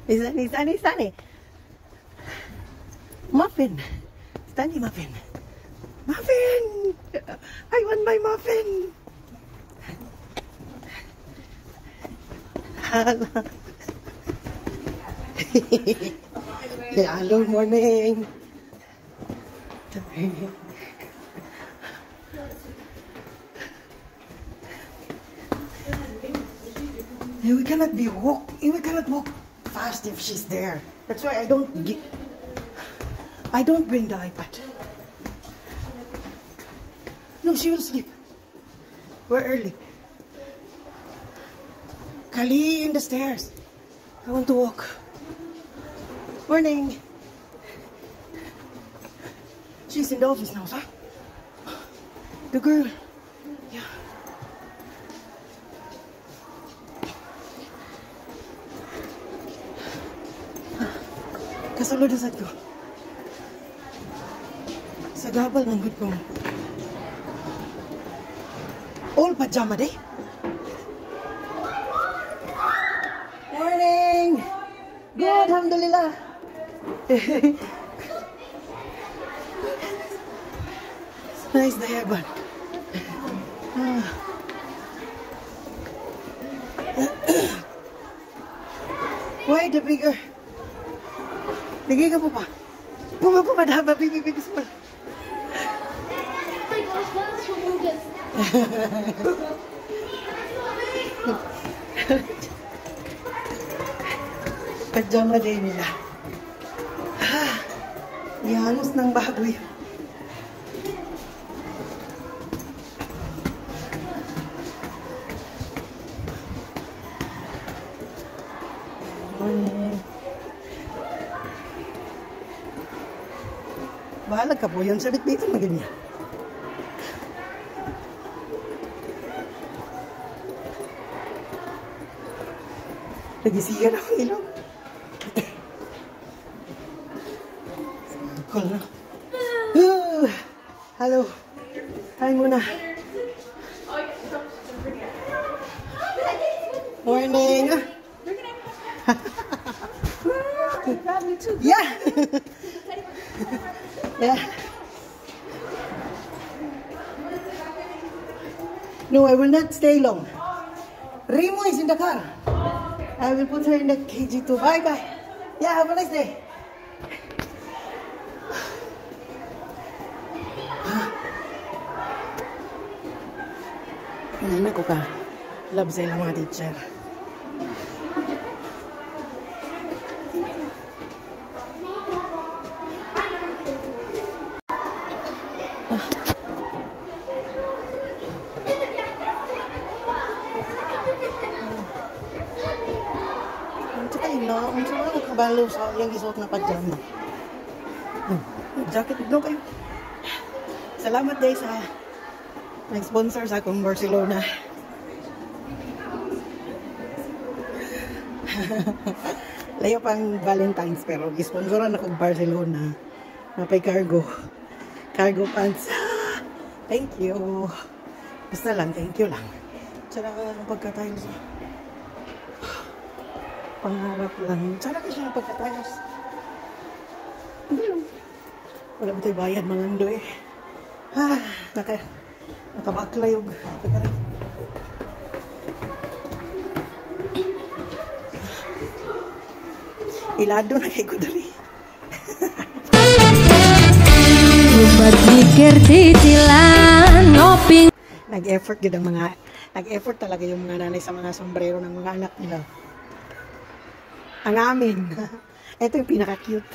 Sunny. Muffin. Sunny muffin. Muffin! I want my muffin! Hello, morning. We cannot walk fast if she's there. That's why I don't bring the iPad. No, she will sleep. We're early. Kali in the stairs. I want to walk. Morning. She's in the office now, huh? The girl. Yeah. Kasulod na sad ko. Sa gabal ng good ko. All pajama day. Morning. Good, alhamdulillah. Nice day, Evan. Why the bigger? Lagi ka po pa. Pumapumadhaba, bibibigis pa. Pajama day nila. Ihanos ng baboy. Bahalag ka po yan. Sabit dito na ganyan. Nagisigan ako ilong. Call na. Hello. Hi muna. Morning. Yeah. Yeah. No, I will not stay long. Remo is in the car. I will put her in the KG2. Bye-bye. Yeah, have a nice day. Ano ko ka? Love sa ilang mga teacher. Ang sarap ng kabalo sa yung isuot na pajama. Jacket, no kayo. Salamat day sa nag-sponsor sa akong Barcelona. Layo pang Valentine's pero gisponsoran akong Barcelona. Napay cargo pants. Thank you. Basta lang, thank you lang. Sarap ang pagkatayos. Pangarap lang. Sana kasi yung pagkatayos. Wala ba tayo bayad mga ando eh. Nakabaklayog. Ilado na kay Kudari. Berpikir titilan ngoping. Nag-effort talaga yung mga nanay sa mga sombrero ng mga anak nila. Ang amin. Ito yung pinaka-cute.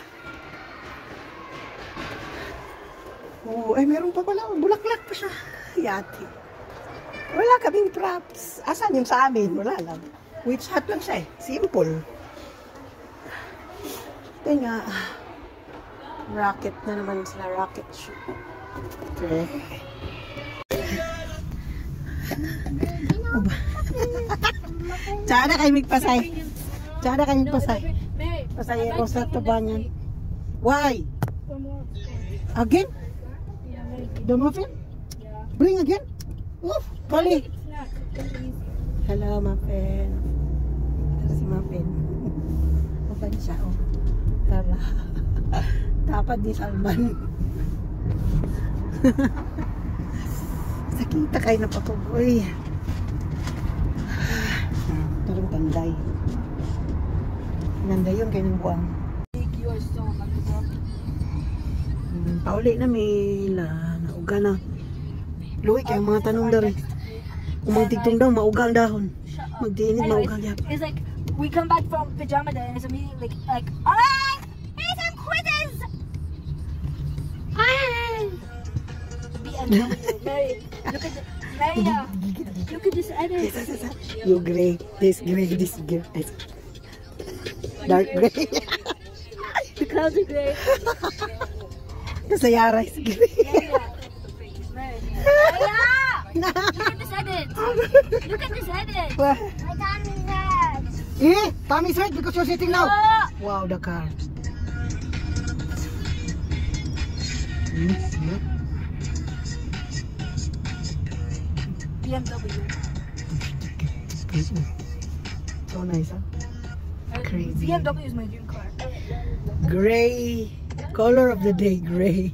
Oh, ay meron pa pala. Bulaklak pa siya. Yati. Wala kaming props. Asan yung sa amin? Wala lang. Witch hat lang siya eh. Simple. Ito nga. Rocket na naman sila. Rocket shoe. Okay. Tsaka kayo magpasay. Tsaka kayo magpasay. Pasay ako sa tabangan. Why? Again? The muffin? Bring again? Oof, Kali. Hello, muffin. Si muffin. Okay. Salman siya, oh. Tara. Dapat di Salman. Sakita kayo na patuloy. Turong tanday. Ganda yun kayo ng buwang. Pauli na Mila. Nauga na. Luwi kayo mga tanong dari. Kung magtigtong daw, mauga ang dahon. Magdiinit, mauga ang dahon. It's like, we come back from pajama day and it's immediately like, alright, here's some quizzes! BMW, Mary, look at the, Maria, look at this edit. You gray, this gray, this gray. Dark gray. The clouds are gray. Kasi Yara is gray. Maria! Look at this edit. Look at this edit. My Tommy's red. Eh, Tommy's red because you're sitting now. Oh. Wow, the car. BMW. So nice, huh? Crazy. BMW is my dream car. Gray. Color of the day, gray.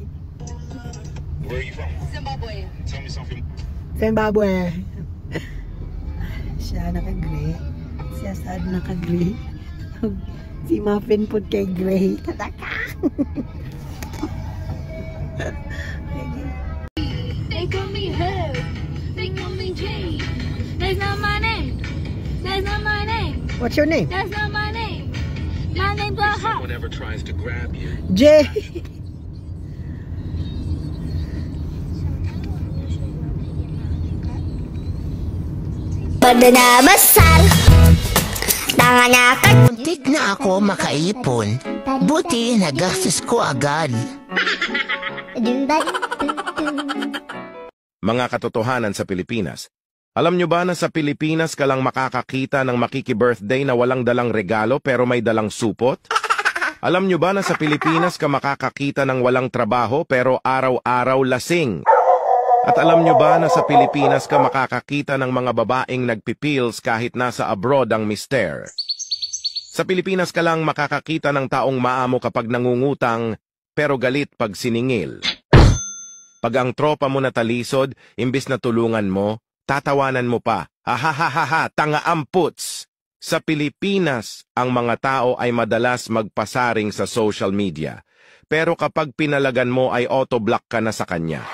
Where are you from? Zimbabwe. Tell me something. Zimbabwe. Siya naka-gray. Siya sad naka-gray. Si Muffin po kay gray. Kataka! They call me her. They call me Jay. That's not my name. That's not my name. What's your name? That's not my name. My name's Aha. Someone ever tries to grab you. Jay. Pada na besar, tangannya kan. Muntik na ako makaipon. Buti nagastos ko agad. Mga katotohanan sa Pilipinas. Alam nyo ba na sa Pilipinas ka lang makakakita ng makiki-birthday na walang dalang regalo pero may dalang supot? Alam nyo ba na sa Pilipinas ka makakakita ng walang trabaho pero araw-araw lasing? At alam nyo ba na sa Pilipinas ka makakakita ng mga babaeng nagpipills kahit nasa abroad ang mister? Sa Pilipinas ka lang makakakita ng taong maamo kapag nangungutang pero galit pag siningil. Pag ang tropa mo natalisod, imbis na tulungan mo, tatawanan mo pa. Hahaha, tanga amputs! Sa Pilipinas, ang mga tao ay madalas magpasaring sa social media. Pero kapag pinalagan mo ay auto-block ka na sa kanya.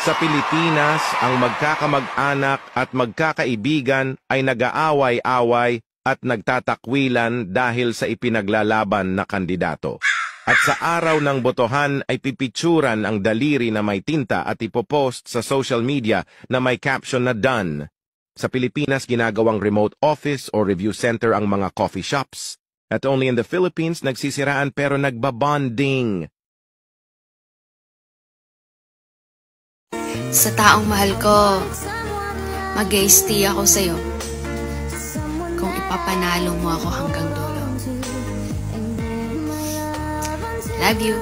Sa Pilipinas, ang magkakamag-anak at magkakaibigan ay nag-aaway-away at nagtatakwilan dahil sa ipinaglalaban na kandidato. At sa araw ng botohan ay pipicturan ang daliri na may tinta at ipopost sa social media na may caption na done. Sa Pilipinas, ginagawang remote office or review center ang mga coffee shops. At only in the Philippines, nagsisiraan pero nagbabonding. Sa taong mahal ko, mag-i-stay ako sa'yo kung ipapanalo mo ako hanggang dulo. Love you.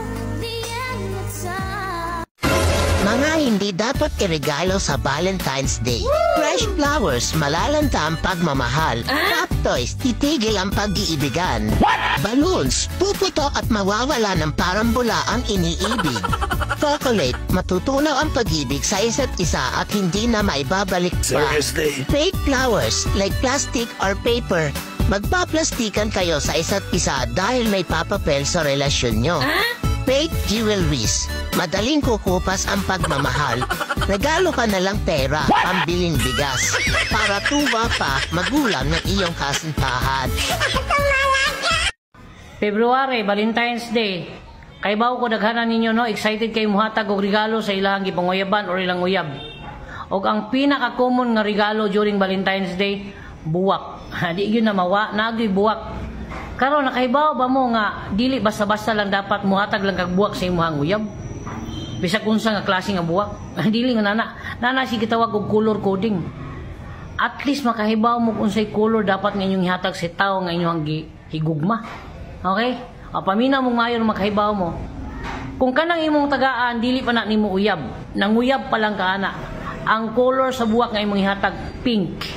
Mga hindi dapat iregalo sa Valentine's Day. Fresh flowers, malalanta ang pagmamahal. Pop toys, titigil ang pag-iibigan. Balloons, puputok at mawawala ng parang bula ang iniibig. Chocolate, matutunaw ang pag-ibig sa isa't isa at hindi na maibabalik pa. Fake flowers, like plastic or paper. Magpaplastikan kayo sa isa't isa dahil may papapel sa relasyon nyo. Fake jewelries. Madaling kukupas ang pagmamahal. Regalo ka na lang pera, pambiling bigas. Para tuwa pa, magulang ng iyong kasintahan. February, Valentine's Day. Kay bawo ko daghanan ninyo no, excited kay muhatag og regalo sa ilang gipanguyaban or ilang uyab. Og ang pinaka-common nga regalo during Valentine's Day, buwak. Di yun na mawa, nagdi buwak. Karon nakahibaw ba mo nga dili basta-basta lang dapat muhatag lang kag buwak sa imong uyab? Bisag unsa nga klase nga buwak? Dili nga nana si gitawag og color coding. At least makahibaw mo kung unsay color dapat nga inyong ihatag sa tawo nga inyong higugma. Okay? O paminaw mo mayon makahibaw mo. Kung kanang imong tagaan dili pa na nimo uyab, nanguyab pa lang ka ana. Ang color sa buwak nga imong ihatag pink.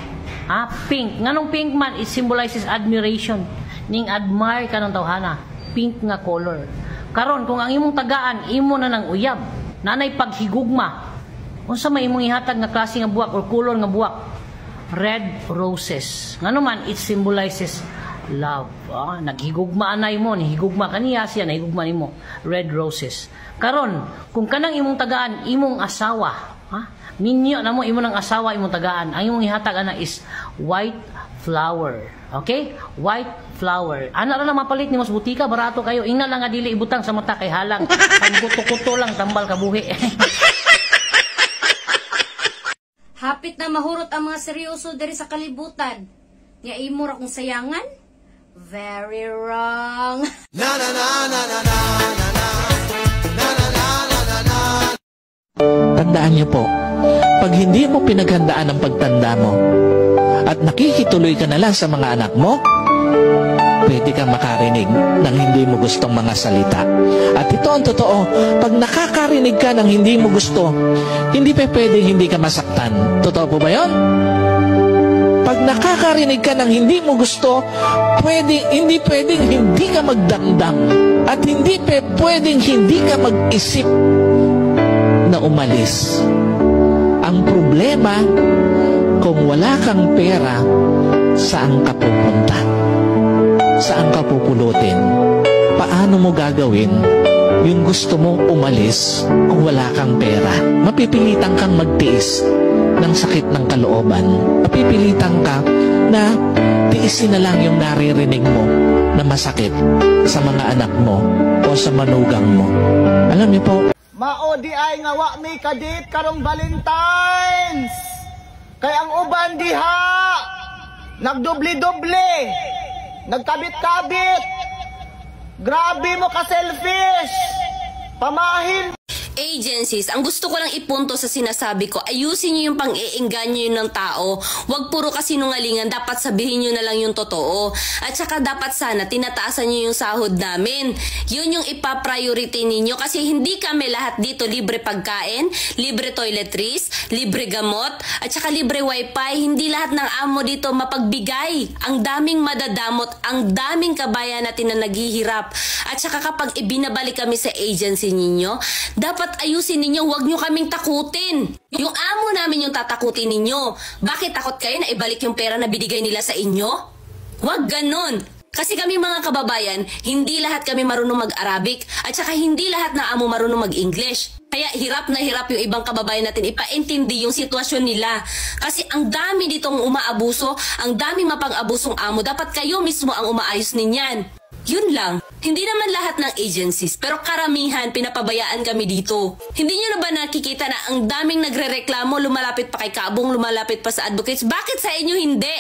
Pink. Nganong pink man, it symbolizes admiration. ning admire ka ng tawhana, pink nga color. Karon kung ang imong tagaan imo na ng uyab, nanay paghigugma, unsa may imong ihatag nga klase nga buwak or color nga buwak? Red roses. Ngano man, it symbolizes love. Naghigugma anay mo, nihigugma kaniya siya, nahigugma nimo. Red roses. Karon, kung kanang imong tagaan, imong asawa, ninyo na mo imo ng asawa, imong tagaan, ang imong ihatag ana is white flower. Okay? White flower. Ana ra lang mapalit nimo sa butika, barato kayo. Ingna lang nga dili ibutang sa mata kay halang. Ang kuto-kuto lang tambal ka buhi. Hapit na mahurot ang mga seryoso diri sa kalibutan. Nya imo ra kong sayangan? Very wrong. Tandaan niyo po, pag hindi mo pinaghandaan ang pagtanda mo at nakikituloy ka na lang sa mga anak mo, pwede kang makarinig ng hindi mo gustong mga salita. At ito ang totoo, pag nakakarinig ka ng hindi mo gusto, hindi pa pwedeng hindi ka masaktan. Totoo po ba yun? Pag nakakarinig ka ng hindi mo gusto, hindi pwedeng hindi ka magdamdam. At hindi pwedeng hindi ka mag-isip na umalis. Ang problema, kung wala kang pera, saan ka pupunta? Saan ka pupulutin? Paano mo gagawin yung gusto mo umalis kung wala kang pera? Mapipilitan kang magtiis ng sakit ng kalooban. Mapipilitan ka na tiisin na lang yung naririnig mo na masakit sa mga anak mo o sa manugang mo. Alam niyo po, maodi ay nga wa may kadit karong Valentine's. Kay ang uban diha nagdoble-doble, nagkabit-kabit. Grabe mo ka selfish. Pamahin. Agencies, ang gusto ko lang ipunto sa sinasabi ko, ayusin nyo yung pang-iingganyo ng tao. Huwag puro kasinungalingan, dapat sabihin nyo na lang yung totoo. At saka dapat sana tinataasan nyo yung sahod namin. Yun yung ipa-priority ninyo kasi hindi kami lahat dito libre pagkain, libre toiletries, libre gamot, at saka libre wifi. Hindi lahat ng amo dito mapagbigay. Ang daming madadamot, ang daming kabayan natin na naghihirap. At saka kapag ibinabalik kami sa agency ninyo, dapat ayusin ninyo, huwag nyo kaming takutin. Yung amo namin yung tatakutin ninyo. Bakit takot kayo na ibalik yung pera na binigay nila sa inyo? Huwag ganon. Kasi kami mga kababayan, hindi lahat kami marunong mag-Arabic at saka hindi lahat na amo marunong mag-English. Kaya hirap na hirap yung ibang kababayan natin ipaintindi yung sitwasyon nila. Kasi ang dami ditong umaabuso, ang dami mapang-abusong amo, dapat kayo mismo ang umaayos ninyan. Yun lang. Hindi naman lahat ng agencies, pero karamihan pinapabayaan kami dito. Hindi nyo na ba nakikita na ang daming nagre-reklamo, lumalapit pa kay Kabong, lumalapit pa sa advocates? Bakit sa inyo hindi?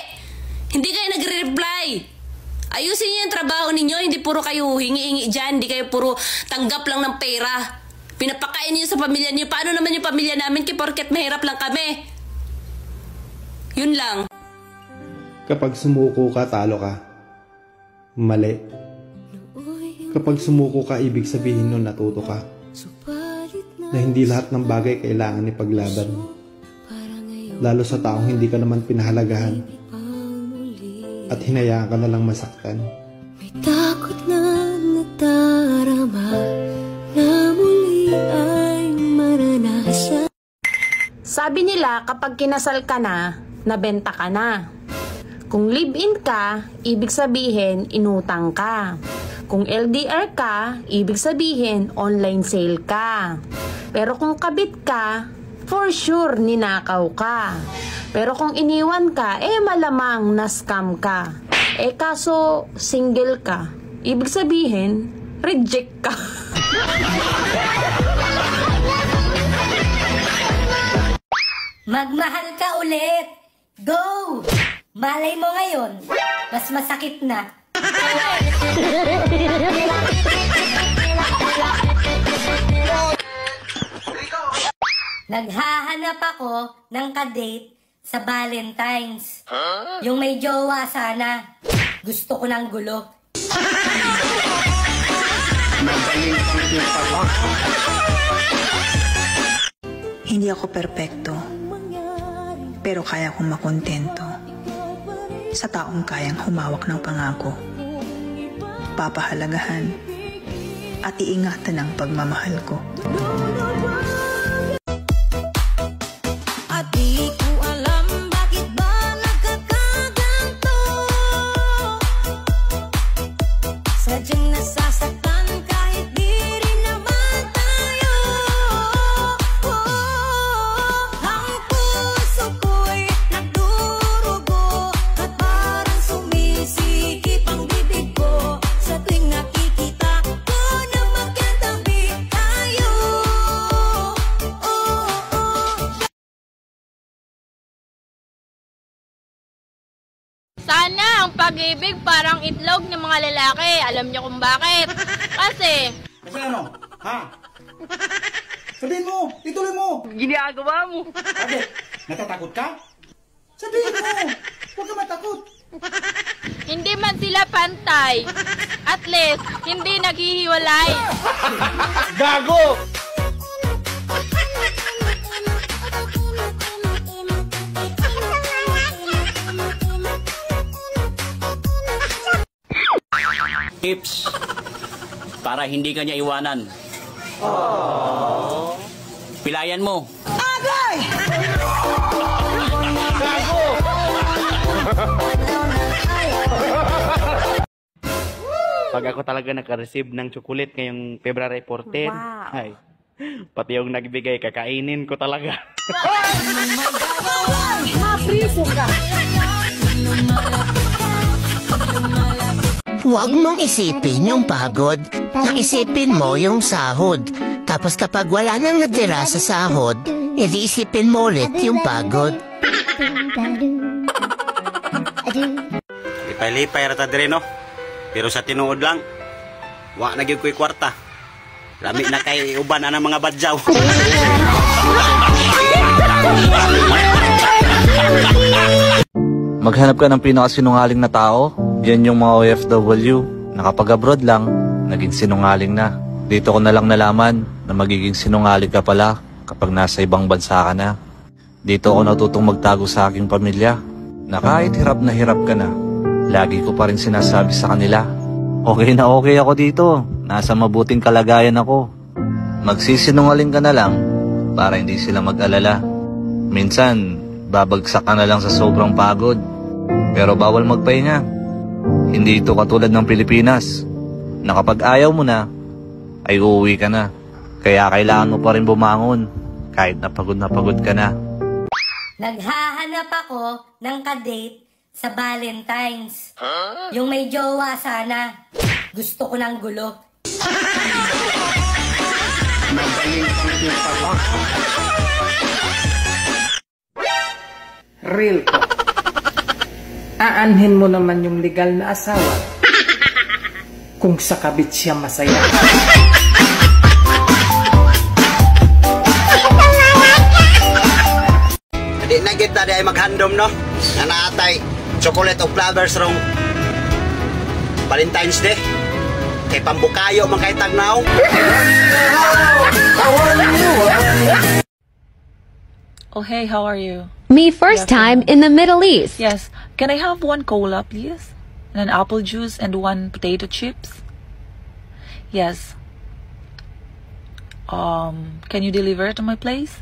Hindi kayo nagre-reply. Ayusin nyo yung trabaho ninyo, hindi puro kayo hingi-hingi dyan, hindi kayo puro tanggap lang ng pera. Pinapakain nyo sa pamilya nyo. Paano naman yung pamilya namin porket mahirap lang kami? Yun lang. Kapag sumuko ka, talo ka. Mali. Kapag sumuko ka, ibig sabihin nun natuto ka. Na hindi lahat ng bagay kailangan ipaglaban. Lalo sa taong hindi ka naman pinahalagahan. At hinayaan ka na lang masaktan. May takot na natarama na muli ay maranasan. Sabi nila kapag kinasal ka na, nabenta ka na. Kung live-in ka, ibig sabihin inutang ka. Kung LDR ka, ibig sabihin online sale ka. Pero kung kabit ka, for sure ninakaw ka. Pero kung iniwan ka, malamang na-scam ka. Kaso single ka, ibig sabihin reject ka. Magmahal ka ulit. Go! Malay mo ngayon, mas masakit na. Naghahanap ako ng kadate sa Valentine's. Yung may jowa sana. Gusto ko ng gulo. Hindi ako perpekto, pero kaya kong makontento sa taong kayang humawak ng pangako papahalagahan at iingatan ang pagmamahal ko. At di ko alam bakit ba nagkakaganto. Sadyang nasasaktan kahit di rin naman tayo. Ang puso ko'y nagdurugo at parang sumisikip ang bibig ko sa tuwing nakikita ko na magkatabi tayo. Sana ang pag-ibig parang itlog ng mga lalaki. Alam niyo kung bakit? Kasi ano? Ha? Sabihin mo! Ituloy mo! ginagawa mo. Bakit? Natatakot ka? Sabihin mo! Huwag ka matakot! Hindi man sila pantay. At least, hindi naghihiwalay. Gago! Tips para hindi ka niya iwanan. Pilayan mo. Agay! Gago! Pag ako talaga naka-receive ng chocolate ngayong February 14, ay, pati yung nagbigay, kakainin ko talaga. Mapriso ka! Huwag mong isipin yung pagod. Isipin mo yung sahod. Tapos kapag wala nang natira sa sahod, edi isipin mo ulit yung pagod. Lipay-lipay rata dire no. Pero sa tinuod lang, wa na gyud ko'y kwarta. Lami na kay uban ana mga badyaw. Maghanap ka ng pinakasinungaling na tao. Yan yung mga OFW na kapag abroad lang, naging sinungaling na. Dito ko na lang nalaman na magiging sinungaling ka pala kapag nasa ibang bansa ka na. Dito ako natutong magtago sa aking pamilya na kahit hirap ka na, lagi ko pa rin sinasabi sa kanila, okay na okay ako dito, nasa mabuting kalagayan ako. Magsisinungaling ka na lang para hindi sila mag-alala. Minsan, babagsak ka na lang sa sobrang pagod, pero bawal magpahinga. Hindi ito katulad ng Pilipinas na kapag ayaw mo na, ay uuwi ka na. Kaya kailangan mo pa rin bumangon kahit na pagod ka na. Naghahanap ako ng kadate sa Valentine's. Yung may jowa sana. Gusto ko ng gulo. Real ko. Aanhin mo naman yung legal na asawa kung sa kabit siya masaya. Di na kita di ay maghandom no. Na naatay chocolate of flowers rong Valentine's Day. Kay pambukayo man kay tagnaw. Oh, hey, how are you? Me first time in the Middle East. Yes. Can I have one cola, please? And an apple juice and one potato chips? Yes. Can you deliver it to my place?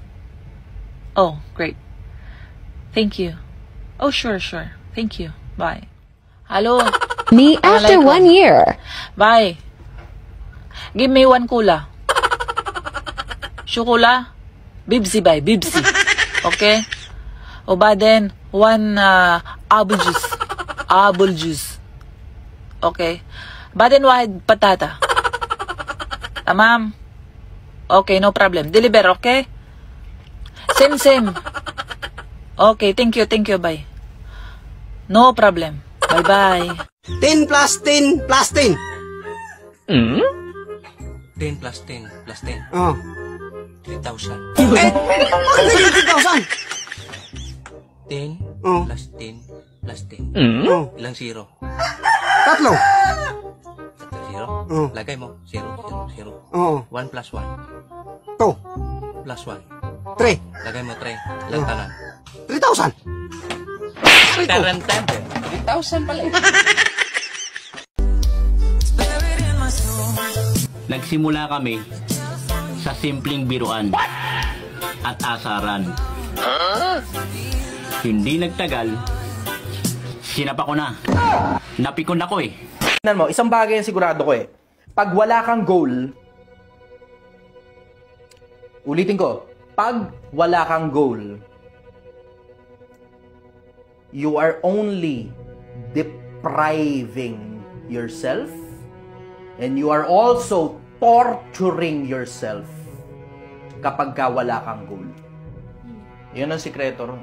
Oh, great. Thank you. Oh, sure. Thank you. Bye. Hello? Me after 1 year. Bye. Give me one cola. Chocola? Bibsi, bye. Bibsi. Okay? O ba then, one apple juice. Apple juice. Okay? Ba then, wahid patata. Tamam? Okay, no problem. Deliver, okay? Same. Okay, thank you, bye. No problem. Bye-bye. 10 plus 10 plus 10. 10 plus 10 plus 10. Oh. 3,000. Eh, bakit naging 3,000? 10 Oh. plus 10 plus 10. Oh. Ilang zero? Tatlo. Tatlo zero? Oh. Lagay mo. 0. Oh. 1 plus 1. 2. Plus 1. 3. Lagay mo 3. Ilang tanan? 3,000. 3,000 pala eh. Nagsimula kami sa simpleng biruan at asaran. Hindi nagtagal, sinapa ko na. Napikon ako eh. Tingnan mo, isang bagay ang sigurado ko eh. Pag wala kang goal, ulitin ko, pag wala kang goal, you are only depriving yourself and you are also torturing yourself kapag ka wala kang goal. Yun ang sikreto ron.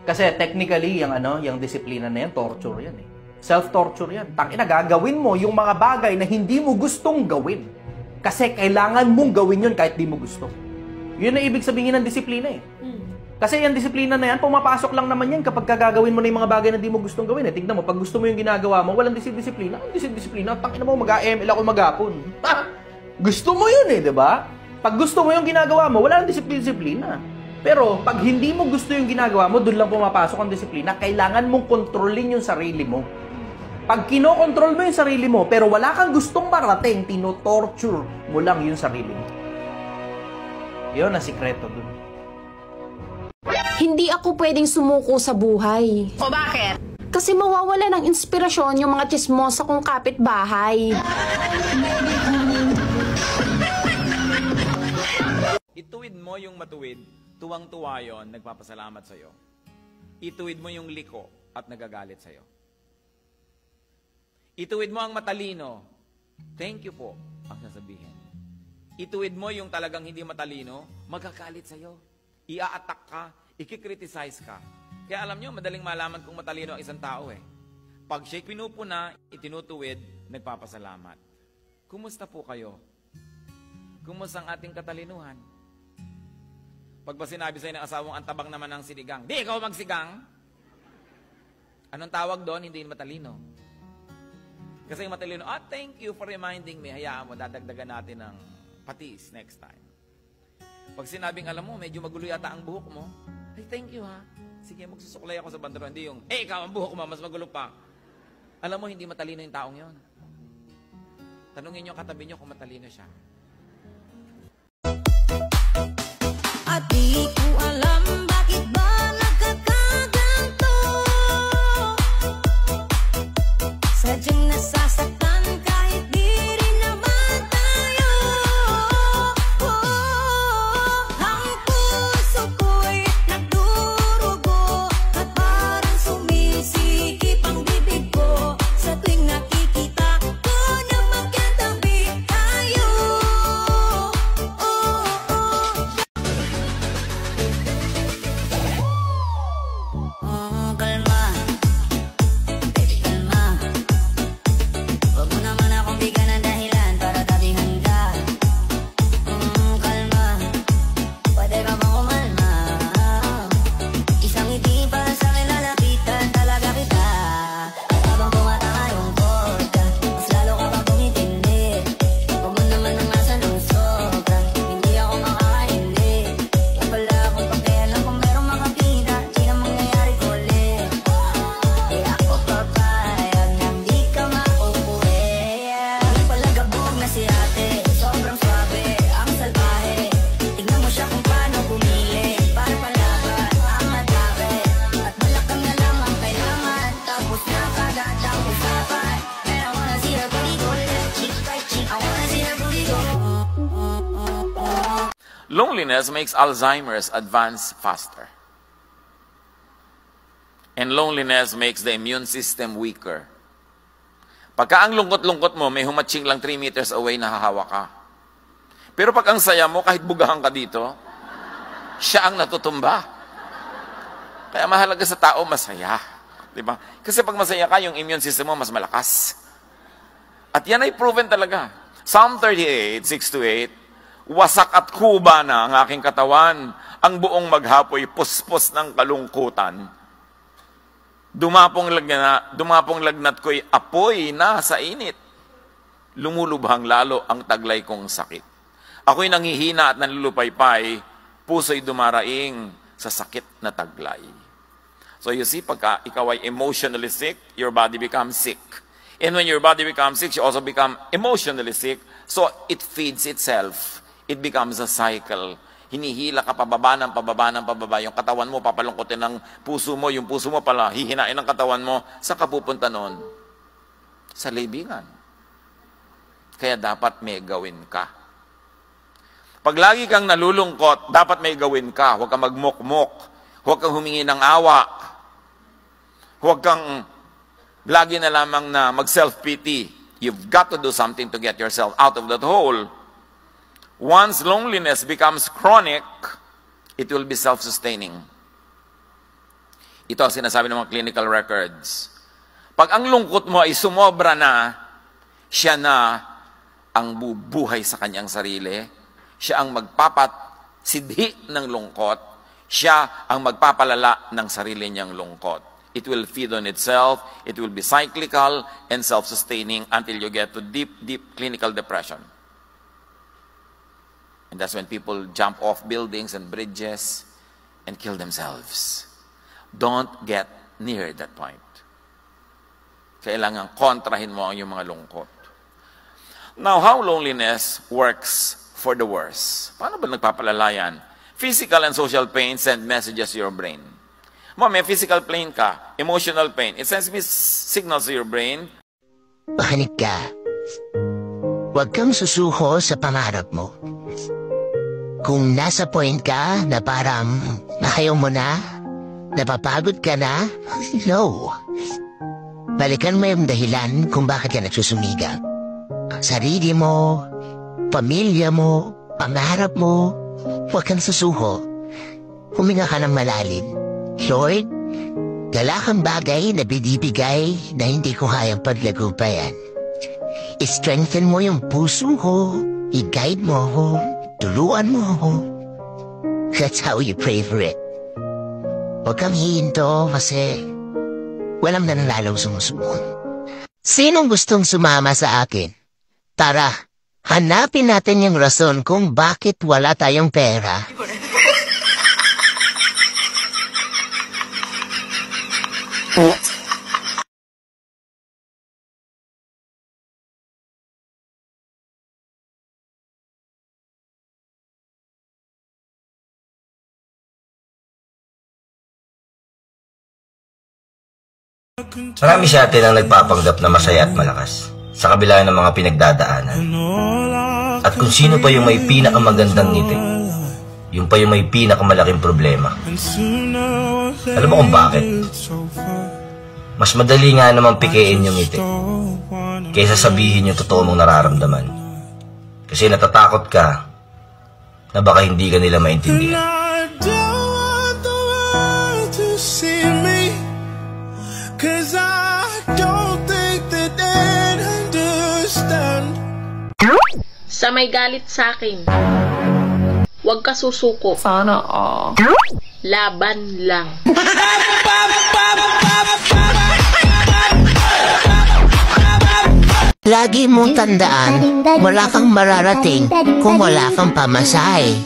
Kasi technically, yung disiplina na yan, torture yan eh. Self-torture yan. Tangina, gagawin mo yung mga bagay na hindi mo gustong gawin. Kasi kailangan mong gawin yun kahit di mo gusto. Yun ang ibig sabihin ng disiplina eh. Kasi yung disiplina na yan, pumapasok lang naman yan kapag gagawin mo na yung mga bagay na di mo gustong gawin eh. Tignan mo, pag gusto mo yung ginagawa mo, walang disiplina. Ang disiplina, tangina mo, mag-AML ako maghapon. Gusto mo yun eh, di ba? Pag gusto mo yung ginagawa mo, wala nang disiplina. Pero pag hindi mo gusto yung ginagawa mo, doon lang pumapasok ang disiplina. Kailangan mong kontrolin yung sarili mo. Pag kinokontrol mo yung sarili mo, pero wala kang gustong marating, tinotorture mo lang yung sarili mo. Yun ang sikreto dun. Hindi ako pwedeng sumuko sa buhay. O bakit? Kasi mawawala ng inspirasyon yung mga chismosa kong kapitbahay. Ituwid mo yung matuwid, tuwang-tuwa yun, nagpapasalamat sa'yo. Ituwid mo yung liko at nagagalit sa'yo. Ituwid mo ang matalino, thank you po, ang sasabihin. Ituwid mo yung talagang hindi matalino, magagalit sa'yo. Ia-attack ka, ikikriticize ka. Kaya alam nyo, madaling malaman kung matalino ang isang tao eh. Pag siya'y pinupuna, itinutuwid, nagpapasalamat. Kumusta po kayo? Kumusta ang ating katalinuhan? Pag ba sinabi sa'yo ng asawang ang tabang naman ng sinigang, di ikaw magsigang? Anong tawag doon? Hindi matalino. Kasi yung matalino, thank you for reminding me. Hayaan mo, dadagdagan natin ng patis next time. Pag sinabing, alam mo, medyo magulo yata ang buhok mo, ay, thank you ha. Sige, magsusuklay ako sa bandero. Hindi yung, ikaw ang buhok mo, mas magulo pa. Alam mo, hindi matalino yung taong yon. Tanungin nyo katabi nyo kung matalino siya. At di ko alam bakit ba nagkakaganto. Sadyang nasasaktan kahit di rin naman tayo. Ang puso ko'y nagdurugo at parang sumisikip ang bibig ko sa tuwing nakikita ko na magkatabi tayo. Kalma, baby kalma. Huwag mo naman akong bigyan ng dahilan para tabihan ka. Kalma, pwede ka bang kumalma? Isang ngiti para sa akin lalapitan talaga kita. At habang tumataka yung koda, mas lalo ka bang tumitindi. Huwag mo naman ang nasa ng sobra, hindi ako makakaindi. Wala akong pakialam kung merong makakita, di na mangyayari ko ulit. Di ako papayag na di ka mauuwi. Di pala gabog na si ate, sobrang swabe, ang salbahe. Tignan mo siya kung paano pumili, para palaban ang atake. At balakang na lang ang kailangan, tapos na kagad ang usapan. And I wanna see her booty go left cheek, right cheek, I wanna see her booty go. Loneliness makes Alzheimer's advance faster. And loneliness makes the immune system weaker. Pagka ang lungkot-lungkot mo, may humatching lang 3 meters away, nahahawa ka. Pero pag ang saya mo, kahit bugahan ka dito, siya ang natutumba. Kaya mahalaga sa tao, masaya. Diba? Kasi pag masaya ka, yung immune system mo mas malakas. At yan ay proven talaga. Psalm 38, 6-8, wasak at kuba na ang aking katawan, ang buong maghapoy puspos ng kalungkutan. Dumapong lagnat ko'y apoy na sa init. Lumulubhang lalo ang taglay kong sakit. Ako'y nanghihina at nanlulupaypay, puso'y dumaraing sa sakit na taglay. So you see, pagka ikaw ay emotionally sick, your body becomes sick. And when your body becomes sick, you also become emotionally sick. So it feeds itself. It becomes a cycle. Hinihila ka pababa ng pababa ng pababa. Yung katawan mo, papalungkutin ng puso mo. Yung puso mo pala, hihinain ng katawan mo. Saan ka pupunta nun? Sa libingan. Kaya dapat may gawin ka. Pag lagi kang nalulungkot, dapat may gawin ka. Huwag kang magmukmuk. Huwag kang humingi ng awa. Huwag kang lagi na lamang na mag-self-pity. You've got to do something to get yourself out of that hole. Once loneliness becomes chronic, it will be self-sustaining. Ito ang sinasabi ng mga clinical records. Pag ang lungkot mo ay sumobra na, siya na ang bubuhay sa kanyang sarili. Siya ang magpapasidhi ng lungkot. Siya ang magpapalala ng sarili niyang lungkot. It will feed on itself, it will be cyclical and self-sustaining until you get to deep, deep clinical depression. And that's when people jump off buildings and bridges and kill themselves. Don't get near that point. Kailangan kontrahin mo ang iyong mga lungkot. Now, how loneliness works for the worse? Paano ba nagpapalala yan? Physical and social pain send messages to your brain. May physical pain ka, emotional pain. It sends me signals to your brain. Makinig ka. Huwag kang susuko sa pangarap mo. Kung nasa point ka na parang ayaw mo na, napapagod ka na, no. Balikan mo yung dahilan kung bakit ka nagsusumiga. Sarili mo, pamilya mo, pangarap mo, huwag kang susuko. Huminga ka ng malalim. Lord, dala kang bagay na binibigay na hindi ko kayang paglagupayan. I-strengthen mo yung puso ko, i-guide mo ako, tuluan mo ako. That's how you pray for it. Huwag kang hihinto kasi walang nanlalong sumusunod. Sinong gustong sumama sa akin? Tara, hanapin natin yung rason kung bakit wala tayong pera. Marami sa atin ang nagpapanggap na masaya at malakas sa kabila ng mga pinagdadaanan. At kung sino pa yung may pinakamagandang ngiti, yung pa yung may pinakamalaking problema. Alam mo kung bakit? Mas madali nga namang pikein yung ngiti kaysa sabihin yung totoo mong nararamdaman. Kasi natatakot ka na baka hindi ka nila maintindihan. Sa may galit sa akin, huwag ka susuko. Sana laban lang. Lagi mong tandaan, wala kang mararating kung wala kang pamasahe.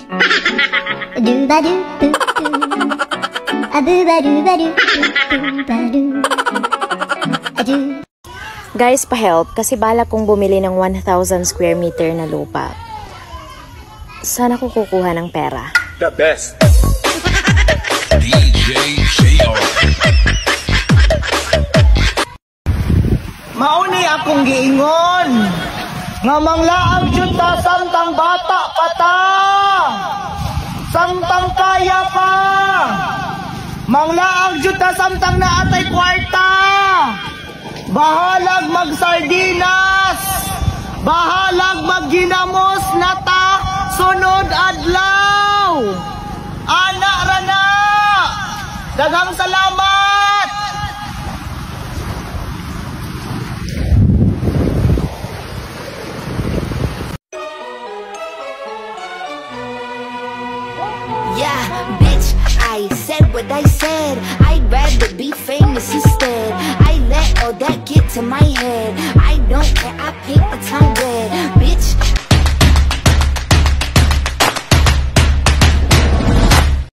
Guys, pa-help kasi balak kong bumili ng 1,000 square meter na lupa. Sana ko kukuha ng pera. The best. DJ JR. Mauni akong giingon. Nga manglaag jud ta samtang bata pa ta. Samtang kaya pa. Manglaag jud ta samtang naatay kwarta. Bahalag magsardinas, bahalag magginamos na ta, sunod adlaw. Ana rana, daghang salamat. Yeah, bitch, I said what I said. I'd rather be famous instead. I let all that get to my head. I don't care, I paint my tongue red. Bitch,